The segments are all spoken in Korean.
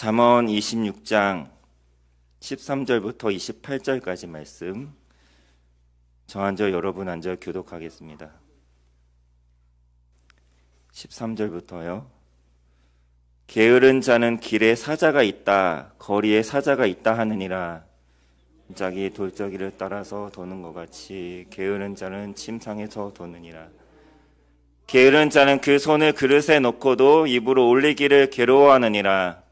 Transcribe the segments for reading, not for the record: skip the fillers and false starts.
잠언 26장 13절부터 28절까지 말씀, 저 앉아 여러분 앉아 교독하겠습니다. 13절부터요. 게으른 자는 길에 사자가 있다, 거리에 사자가 있다 하느니라. 자기 돌적이를 따라서 도는 것 같이 게으른 자는 침상에서 도느니라. 게으른 자는 그 손을 그릇에 넣고도 입으로 올리기를 괴로워하느니라.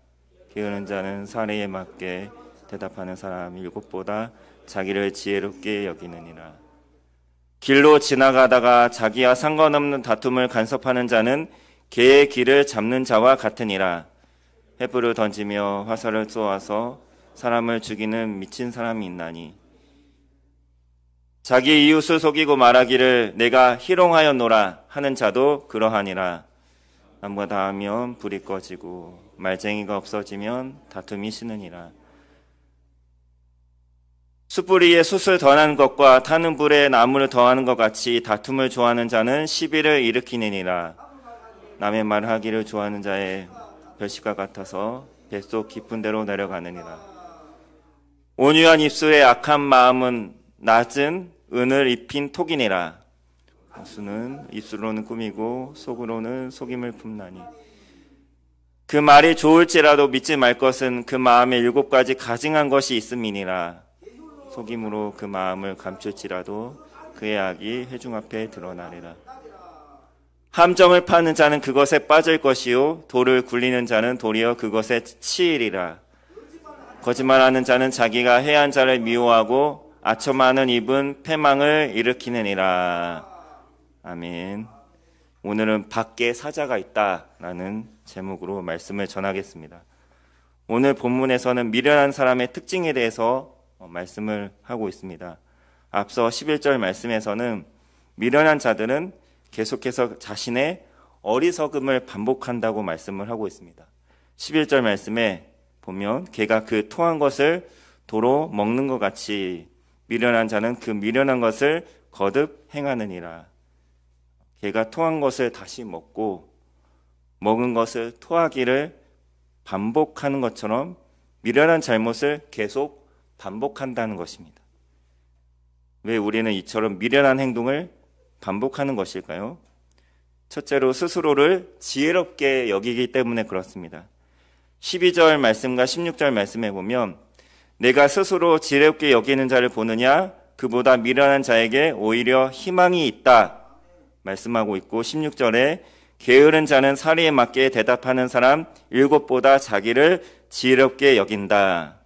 게으른 자는 사례에 맞게 대답하는 사람 일곱보다 자기를 지혜롭게 여기느니라. 길로 지나가다가 자기와 상관없는 다툼을 간섭하는 자는 개의 길을 잡는 자와 같으니라. 횃불을 던지며 화살을 쏘아서 사람을 죽이는 미친 사람이 있나니, 자기 이웃을 속이고 말하기를 내가 희롱하였노라 하는 자도 그러하니라. 나무가 닿으면 불이 꺼지고 말쟁이가 없어지면 다툼이 식느니라. 숯불 위에 숯을 더하는 것과 타는 불에 나무를 더하는 것 같이 다툼을 좋아하는 자는 시비를 일으키느니라. 남의 말하기를 좋아하는 자의 별식과 같아서 뱃속 깊은 데로 내려가느니라. 온유한 입술의 악한 마음은 낮은 은을 입힌 톡이니라. 수는 입술로는 꾸미고 속으로는 속임을 품나니, 그 말이 좋을지라도 믿지 말 것은 그 마음에 7가지 가증한 것이 있음이니라. 속임으로 그 마음을 감출지라도 그의 악이 회중 앞에 드러나리라. 함정을 파는 자는 그것에 빠질 것이요 돌을 굴리는 자는 도리어 그것에 치이리라. 거짓말하는 자는 자기가 해한 자를 미워하고 아첨하는 입은 패망을 일으키느니라. 아멘. 오늘은 밖에 사자가 있다라는 제목으로 말씀을 전하겠습니다. 오늘 본문에서는 미련한 사람의 특징에 대해서 말씀을 하고 있습니다. 앞서 11절 말씀에서는 미련한 자들은 계속해서 자신의 어리석음을 반복한다고 말씀을 하고 있습니다. 11절 말씀에 보면 개가 그 토한 것을 도로 먹는 것 같이 미련한 자는 그 미련한 것을 거듭 행하느니라. 개가 토한 것을 다시 먹고 먹은 것을 토하기를 반복하는 것처럼 미련한 잘못을 계속 반복한다는 것입니다. 왜 우리는 이처럼 미련한 행동을 반복하는 것일까요? 첫째로 스스로를 지혜롭게 여기기 때문에 그렇습니다. 12절 말씀과 16절 말씀에 보면 내가 스스로 지혜롭게 여기는 자를 보느냐, 그보다 미련한 자에게 오히려 희망이 있다 말씀하고 있고, 16절에 게으른 자는 사리에 맞게 대답하는 사람 7보다 자기를 지혜롭게 여긴다.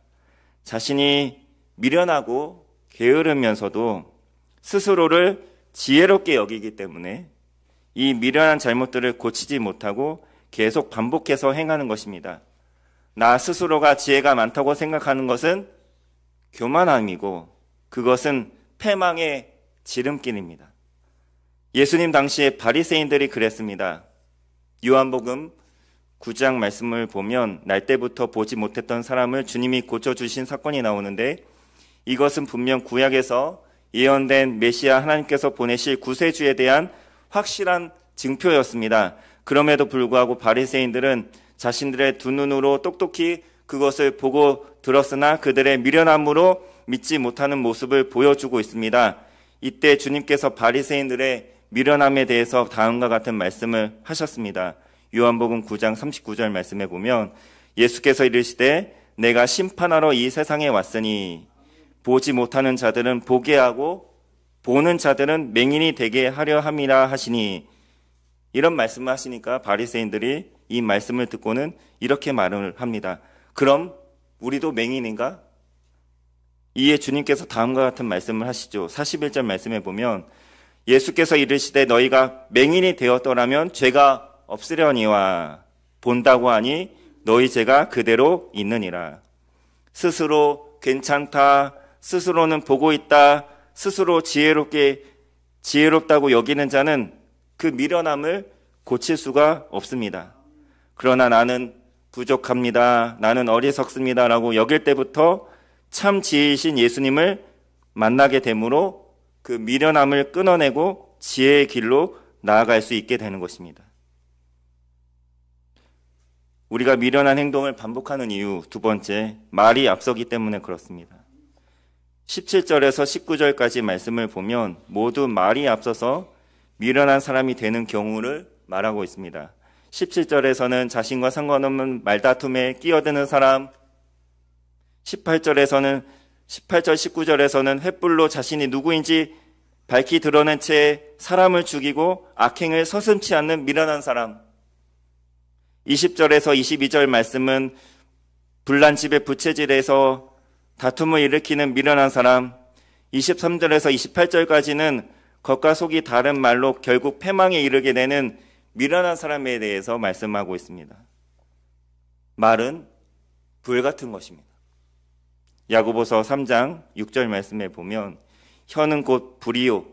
자신이 미련하고 게으르면서도 스스로를 지혜롭게 여기기 때문에 이 미련한 잘못들을 고치지 못하고 계속 반복해서 행하는 것입니다. 나 스스로가 지혜가 많다고 생각하는 것은 교만함이고 그것은 패망의 지름길입니다. 예수님 당시에 바리새인들이 그랬습니다. 요한복음 9장 말씀을 보면 날 때부터 보지 못했던 사람을 주님이 고쳐주신 사건이 나오는데, 이것은 분명 구약에서 예언된 메시아 하나님께서 보내실 구세주에 대한 확실한 증표였습니다. 그럼에도 불구하고 바리새인들은 자신들의 두 눈으로 똑똑히 그것을 보고 들었으나 그들의 미련함으로 믿지 못하는 모습을 보여주고 있습니다. 이때 주님께서 바리새인들의 미련함에 대해서 다음과 같은 말씀을 하셨습니다. 요한복음 9장 39절 말씀에 보면 예수께서 이르시되 내가 심판하러 이 세상에 왔으니 보지 못하는 자들은 보게 하고 보는 자들은 맹인이 되게 하려 함이라 하시니, 이런 말씀을 하시니까 바리새인들이 이 말씀을 듣고는 이렇게 말을 합니다. 그럼 우리도 맹인인가? 이에 주님께서 다음과 같은 말씀을 하시죠. 41절 말씀에 보면 예수께서 이르시되 너희가 맹인이 되었더라면 죄가 없으려니와 본다고 하니 너희 죄가 그대로 있느니라. 스스로 괜찮다, 스스로는 보고 있다, 스스로 지혜롭다고 여기는 자는 그 미련함을 고칠 수가 없습니다. 그러나 나는 부족합니다, 나는 어리석습니다 라고 여길 때부터 참 지혜이신 예수님을 만나게 되므로 그 미련함을 끊어내고 지혜의 길로 나아갈 수 있게 되는 것입니다. 우리가 미련한 행동을 반복하는 이유 두 번째, 말이 앞서기 때문에 그렇습니다. 17절에서 19절까지 말씀을 보면 모두 말이 앞서서 미련한 사람이 되는 경우를 말하고 있습니다. 17절에서는 자신과 상관없는 말다툼에 끼어드는 사람, 18절, 19절에서는 횃불로 자신이 누구인지 밝히 드러낸 채 사람을 죽이고 악행을 서슴지 않는 미련한 사람, 20절에서 22절 말씀은 불난 집에 부채질해서 다툼을 일으키는 미련한 사람, 23절에서 28절까지는 겉과 속이 다른 말로 결국 패망에 이르게 되는 미련한 사람에 대해서 말씀하고 있습니다. 말은 불 같은 것입니다. 야고보서 3장 6절 말씀에 보면 혀는 곧 불이요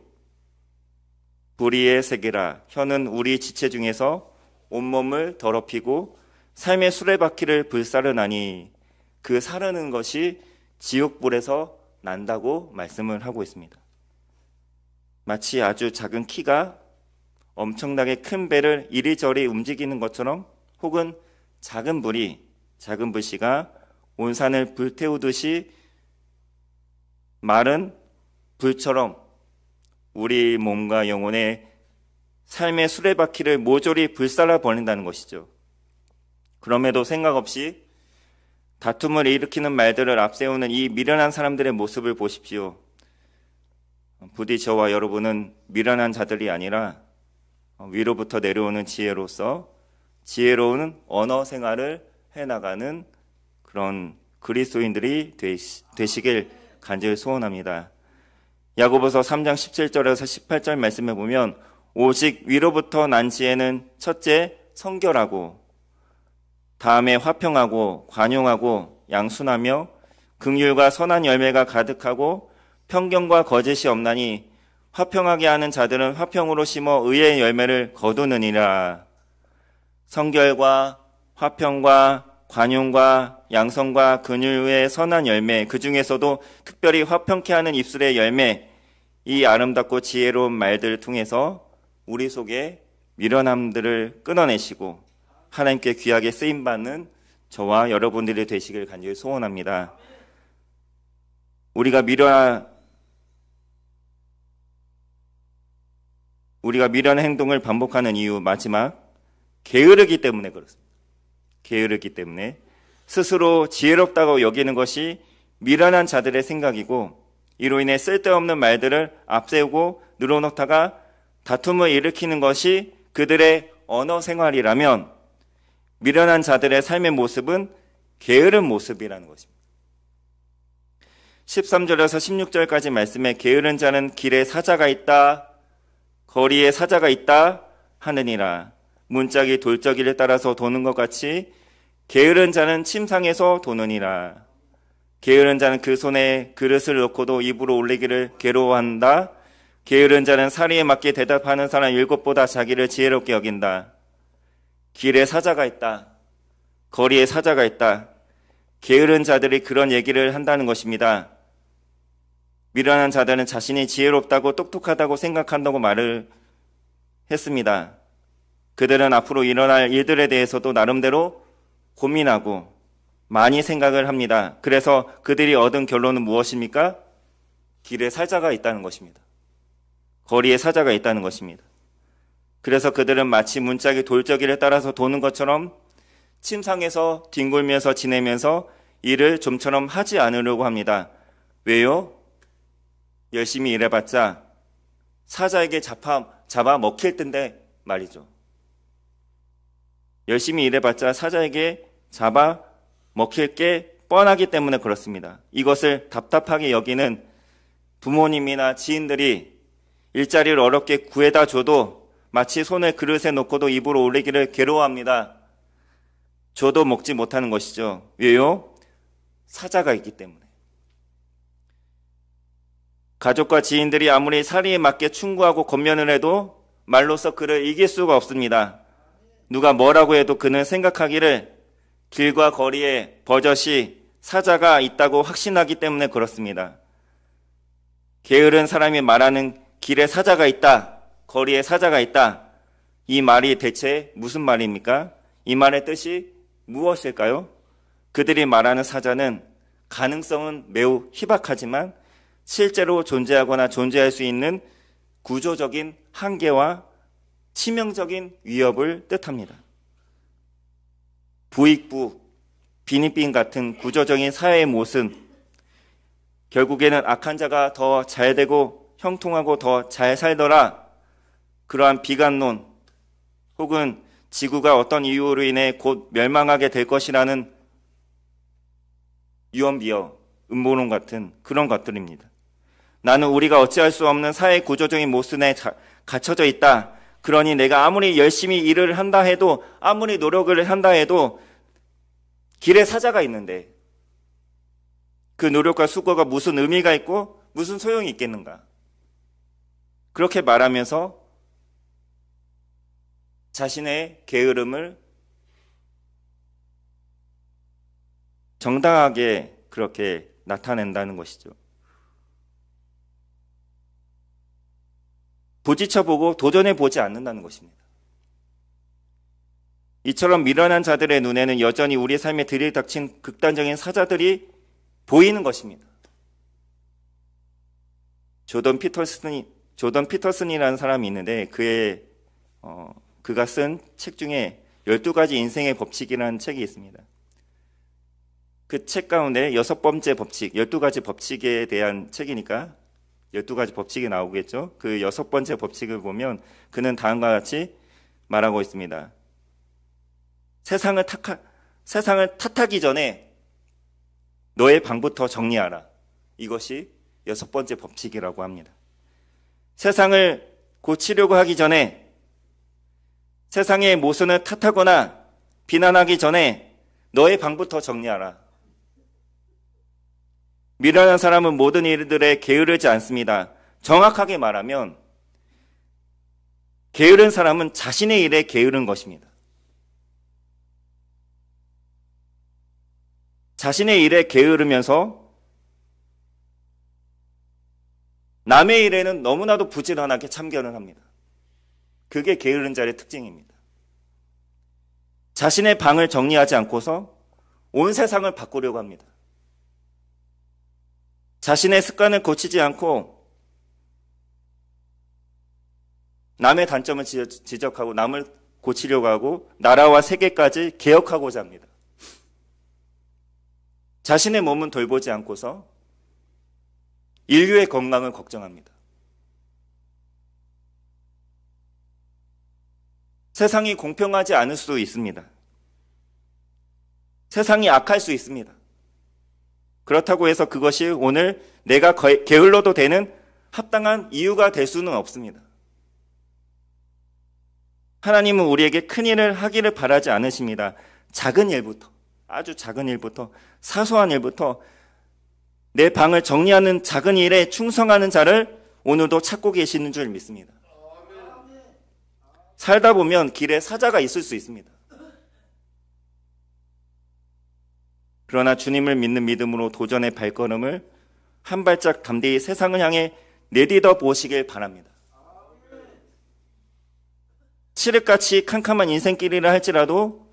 불의의 세계라. 혀는 우리 지체 중에서 온몸을 더럽히고 삶의 수레바퀴를 불사르나니 그 사르는 것이 지옥불에서 난다고 말씀을 하고 있습니다. 마치 아주 작은 키가 엄청나게 큰 배를 이리저리 움직이는 것처럼 혹은 작은 불씨가 온 산을 불태우듯이 말은 불처럼 우리 몸과 영혼의 삶의 수레바퀴를 모조리 불살라 버린다는 것이죠. 그럼에도 생각 없이 다툼을 일으키는 말들을 앞세우는 이 미련한 사람들의 모습을 보십시오. 부디 저와 여러분은 미련한 자들이 아니라 위로부터 내려오는 지혜로서 지혜로운 언어 생활을 해나가는 그런 그리스도인들이 되시길 간절히 소원합니다. 야고보서 3장 17절에서 18절 말씀해 보면 오직 위로부터 난 지혜는 첫째 성결하고 다음에 화평하고 관용하고 양순하며 긍휼과 선한 열매가 가득하고 편견과 거짓이 없나니 화평하게 하는 자들은 화평으로 심어 의의 열매를 거두느니라. 성결과 화평과 관용과 양성과 긍휼의 선한 열매, 그 중에서도 특별히 화평케 하는 입술의 열매, 이 아름답고 지혜로운 말들을 통해서 우리 속에 미련함들을 끊어내시고 하나님께 귀하게 쓰임받는 저와 여러분들이 되시길 간절히 소원합니다. 우리가 미련한 행동을 반복하는 이유 마지막, 게으르기 때문에 그렇습니다. 게으르기 때문에 스스로 지혜롭다고 여기는 것이 미련한 자들의 생각이고 이로 인해 쓸데없는 말들을 앞세우고 늘어놓다가 다툼을 일으키는 것이 그들의 언어 생활이라면 미련한 자들의 삶의 모습은 게으른 모습이라는 것입니다. 13절에서 16절까지 말씀에 게으른 자는 길에 사자가 있다, 거리에 사자가 있다 하느니라. 문짝이 돌적이를 따라서 도는 것 같이 게으른 자는 침상에서 도느니라. 게으른 자는 그 손에 그릇을 놓고도 입으로 올리기를 괴로워한다. 게으른 자는 사리에 맞게 대답하는 사람 7보다 자기를 지혜롭게 여긴다. 길에 사자가 있다. 거리에 사자가 있다. 게으른 자들이 그런 얘기를 한다는 것입니다. 미련한 자들은 자신이 지혜롭다고 똑똑하다고 생각한다고 말을 했습니다. 그들은 앞으로 일어날 일들에 대해서도 나름대로 고민하고 많이 생각을 합니다. 그래서 그들이 얻은 결론은 무엇입니까? 길에 사자가 있다는 것입니다. 거리에 사자가 있다는 것입니다. 그래서 그들은 마치 문짝이 돌적이를 따라서 도는 것처럼 침상에서 뒹굴면서 지내면서 일을 좀처럼 하지 않으려고 합니다. 왜요? 열심히 일해봤자 사자에게 잡아 먹힐 텐데 말이죠. 열심히 일해봤자 사자에게 잡아 먹힐 게 뻔하기 때문에 그렇습니다. 이것을 답답하게 여기는 부모님이나 지인들이 일자리를 어렵게 구해다 줘도 마치 손을 그릇에 놓고도 입으로 올리기를 괴로워합니다. 줘도 먹지 못하는 것이죠. 왜요? 사자가 있기 때문에. 가족과 지인들이 아무리 사리에 맞게 충고하고 권면을 해도 말로써 그를 이길 수가 없습니다. 누가 뭐라고 해도 그는 생각하기를 길과 거리에 버젓이 사자가 있다고 확신하기 때문에 그렇습니다. 게으른 사람이 말하는 길에 사자가 있다, 거리에 사자가 있다, 이 말이 대체 무슨 말입니까? 이 말의 뜻이 무엇일까요? 그들이 말하는 사자는 가능성은 매우 희박하지만 실제로 존재하거나 존재할 수 있는 구조적인 한계와 치명적인 위협을 뜻합니다. 부익부, 비니빈 같은 구조적인 사회의 모습, 결국에는 악한 자가 더 잘되고 형통하고 더 잘 살더라, 그러한 비관론 혹은 지구가 어떤 이유로 인해 곧 멸망하게 될 것이라는 유언비어, 음모론 같은 그런 것들입니다. 나는 우리가 어찌할 수 없는 사회 구조적인 모순에 갇혀져 있다. 그러니 내가 아무리 열심히 일을 한다 해도, 아무리 노력을 한다 해도 길에 사자가 있는데 그 노력과 수고가 무슨 의미가 있고 무슨 소용이 있겠는가. 그렇게 말하면서 자신의 게으름을 정당하게 그렇게 나타낸다는 것이죠. 부딪혀보고 도전해보지 않는다는 것입니다. 이처럼 미련한 자들의 눈에는 여전히 우리 삶에 들이닥친 극단적인 사자들이 보이는 것입니다. 조던 피터슨이라는 사람이 있는데 그가 쓴 책 중에 12가지 인생의 법칙이라는 책이 있습니다. 그 책 가운데 6번째 법칙, 12가지 법칙에 대한 책이니까 12가지 법칙이 나오겠죠. 그 6번째 법칙을 보면 그는 다음과 같이 말하고 있습니다. 세상을 탓하기 전에 너의 방부터 정리하라. 이것이 6번째 법칙이라고 합니다. 세상을 고치려고 하기 전에, 세상의 모순을 탓하거나 비난하기 전에 너의 방부터 정리하라. 미련한 사람은 모든 일들에 게으르지 않습니다. 정확하게 말하면 게으른 사람은 자신의 일에 게으른 것입니다. 자신의 일에 게으르면서 남의 일에는 너무나도 부지런하게 참견을 합니다. 그게 게으른 자의 특징입니다. 자신의 방을 정리하지 않고서 온 세상을 바꾸려고 합니다. 자신의 습관을 고치지 않고 남의 단점을 지적하고 남을 고치려고 하고 나라와 세계까지 개혁하고자 합니다. 자신의 몸은 돌보지 않고서 인류의 건강을 걱정합니다. 세상이 공평하지 않을 수도 있습니다. 세상이 악할 수 있습니다. 그렇다고 해서 그것이 오늘 내가 게을러도 되는 합당한 이유가 될 수는 없습니다. 하나님은 우리에게 큰 일을 하기를 바라지 않으십니다. 작은 일부터, 아주 작은 일부터, 사소한 일부터 내 방을 정리하는 작은 일에 충성하는 자를 오늘도 찾고 계시는 줄 믿습니다. 살다 보면 길에 사자가 있을 수 있습니다. 그러나 주님을 믿는 믿음으로 도전의 발걸음을 한 발짝 담대히 세상을 향해 내딛어 보시길 바랍니다. 칠흑같이 캄캄한 인생길이라 할지라도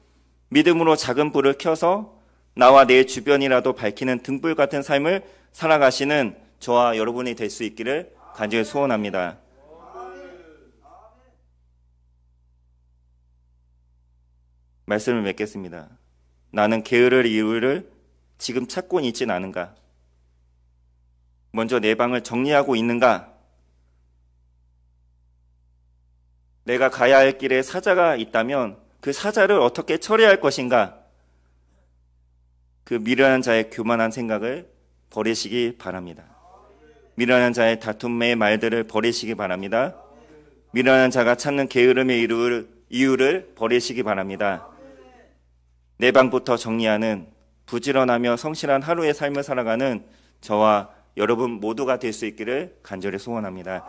믿음으로 작은 불을 켜서 나와 내 주변이라도 밝히는 등불 같은 삶을 살아가시는 저와 여러분이 될 수 있기를 간절히 소원합니다. 말씀을 맺겠습니다. 나는 게으를 이유를 지금 찾고 있진 않은가? 먼저 내 방을 정리하고 있는가? 내가 가야 할 길에 사자가 있다면 그 사자를 어떻게 처리할 것인가? 그 미련한 자의 교만한 생각을 버리시기 바랍니다. 미련한 자의 다툼의 말들을 버리시기 바랍니다. 미련한 자가 찾는 게으름의 이유를 버리시기 바랍니다. 내 방부터 정리하는 부지런하며 성실한 하루의 삶을 살아가는 저와 여러분 모두가 될 수 있기를 간절히 소원합니다.